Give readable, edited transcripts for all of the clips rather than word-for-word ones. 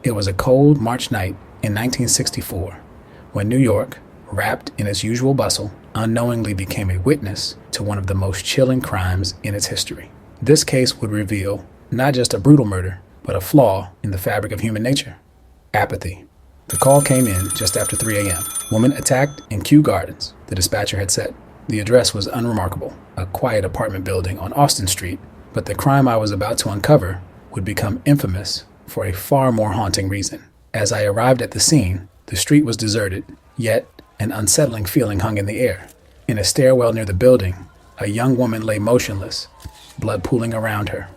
It was a cold March night in 1964 when New York, wrapped in its usual bustle, unknowingly became a witness to one of the most chilling crimes in its history. This case would reveal not just a brutal murder, but a flaw in the fabric of human nature: apathy. The call came in just after 3 a.m. Woman attacked in Kew Gardens, the dispatcher had said. The address was unremarkable, a quiet apartment building on Austin Street, but the crime I was about to uncover would become infamous for a far more haunting reason. As I arrived at the scene, the street was deserted, yet an unsettling feeling hung in the air. In a stairwell near the building, a young woman lay motionless, blood pooling around her.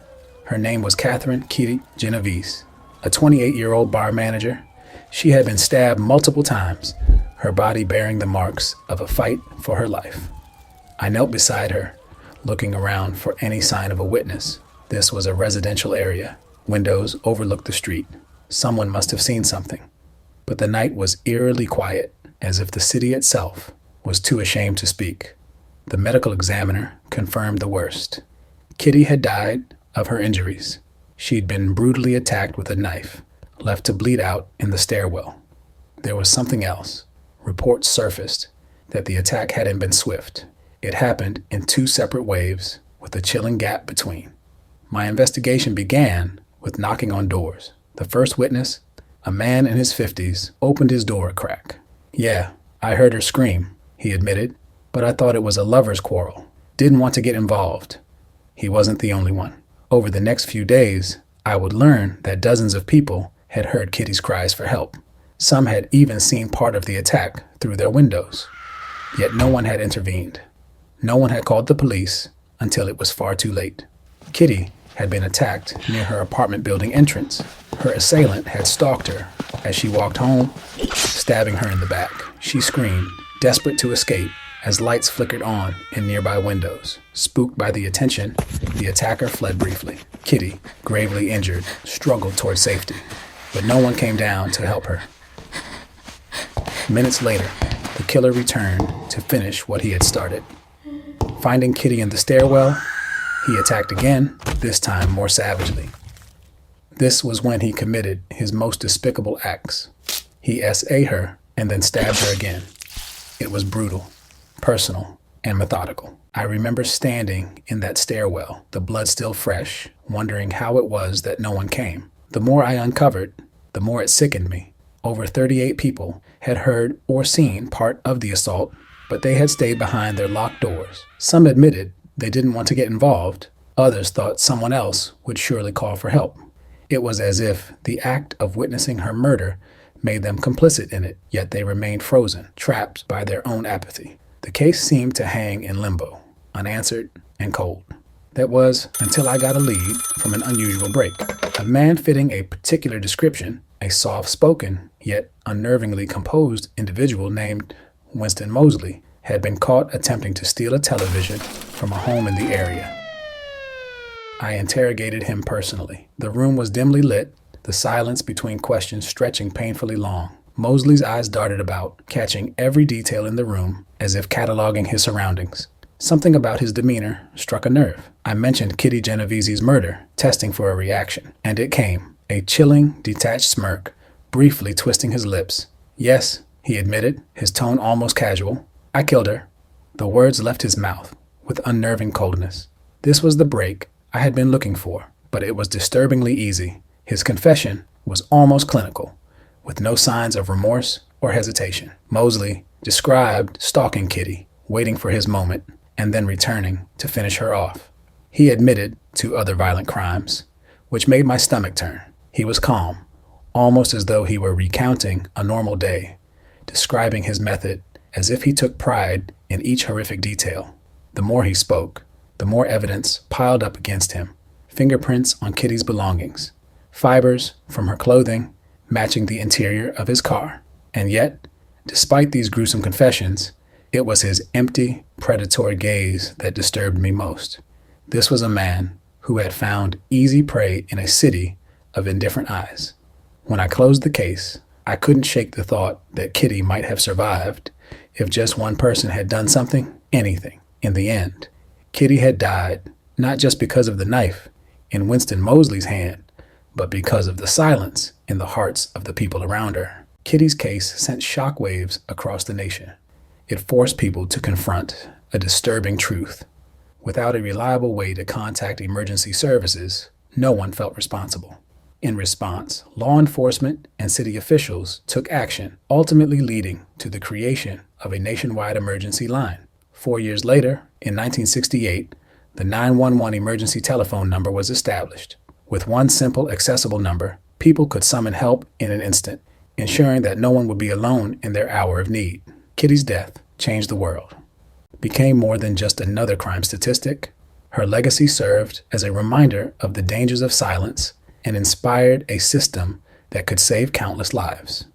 Her name was Catherine Kitty Genovese, a 28-year-old bar manager. She had been stabbed multiple times, her body bearing the marks of a fight for her life. I knelt beside her, looking around for any sign of a witness. This was a residential area. Windows overlooked the street. Someone must have seen something. But the night was eerily quiet, as if the city itself was too ashamed to speak. The medical examiner confirmed the worst. Kitty had died of her injuries. She'd been brutally attacked with a knife, left to bleed out in the stairwell. There was something else. Reports surfaced that the attack hadn't been swift. It happened in 2 separate waves, with a chilling gap between. My investigation began with knocking on doors. The first witness, a man in his 50s, opened his door a crack. "Yeah, I heard her scream," he admitted, "but I thought it was a lover's quarrel. Didn't want to get involved." He wasn't the only one. Over the next few days, I would learn that dozens of people had heard Kitty's cries for help. Some had even seen part of the attack through their windows. Yet no one had intervened. No one had called the police until it was far too late. Kitty had been attacked near her apartment building entrance. Her assailant had stalked her as she walked home, stabbing her in the back. She screamed, desperate to escape, as lights flickered on in nearby windows. Spooked by the attention, the attacker fled briefly. Kitty, gravely injured, struggled toward safety, but no one came down to help her. Minutes later, the killer returned to finish what he had started. Finding Kitty in the stairwell, he attacked again, this time more savagely. This was when he committed his most despicable acts. He S.A. her and then stabbed her again. It was brutal, personal, and methodical. I remember standing in that stairwell, the blood still fresh, wondering how it was that no one came. The more I uncovered, the more it sickened me. Over 38 people had heard or seen part of the assault, but they had stayed behind their locked doors. Some admitted they didn't want to get involved. Others thought someone else would surely call for help. It was as if the act of witnessing her murder made them complicit in it, yet they remained frozen, trapped by their own apathy. The case seemed to hang in limbo, unanswered and cold. That was until I got a lead from an unusual break. A man fitting a particular description, a soft-spoken yet unnervingly composed individual named Winston Mosley, had been caught attempting to steal a television from a home in the area. I interrogated him personally. The room was dimly lit, the silence between questions stretching painfully long. Mosley's eyes darted about, catching every detail in the room as if cataloging his surroundings. Something about his demeanor struck a nerve. I mentioned Kitty Genovese's murder, testing for a reaction, and it came, a chilling, detached smirk, briefly twisting his lips. "Yes," he admitted, his tone almost casual. "I killed her." The words left his mouth with unnerving coldness. This was the break I had been looking for, but it was disturbingly easy. His confession was almost clinical, with no signs of remorse or hesitation. Mosley described stalking Kitty, waiting for his moment, and then returning to finish her off. He admitted to other violent crimes, which made my stomach turn. He was calm, almost as though he were recounting a normal day, describing his method as if he took pride in each horrific detail. The more he spoke, the more evidence piled up against him. Fingerprints on Kitty's belongings, fibers from her clothing matching the interior of his car. And yet, despite these gruesome confessions, it was his empty, predatory gaze that disturbed me most. This was a man who had found easy prey in a city of indifferent eyes. When I closed the case, I couldn't shake the thought that Kitty might have survived if just one person had done something, anything. In the end, Kitty had died not just because of the knife in Winston Mosley's hand, but because of the silence in the hearts of the people around her. Kitty's case sent shockwaves across the nation. It forced people to confront a disturbing truth. Without a reliable way to contact emergency services, no one felt responsible. In response, law enforcement and city officials took action, ultimately leading to the creation of a nationwide emergency line. 4 years later, in 1968, the 911 emergency telephone number was established. With one simple, accessible number, people could summon help in an instant, ensuring that no one would be alone in their hour of need. Kitty's death changed the world. Became more than just another crime statistic. Her legacy served as a reminder of the dangers of silence and inspired a system that could save countless lives.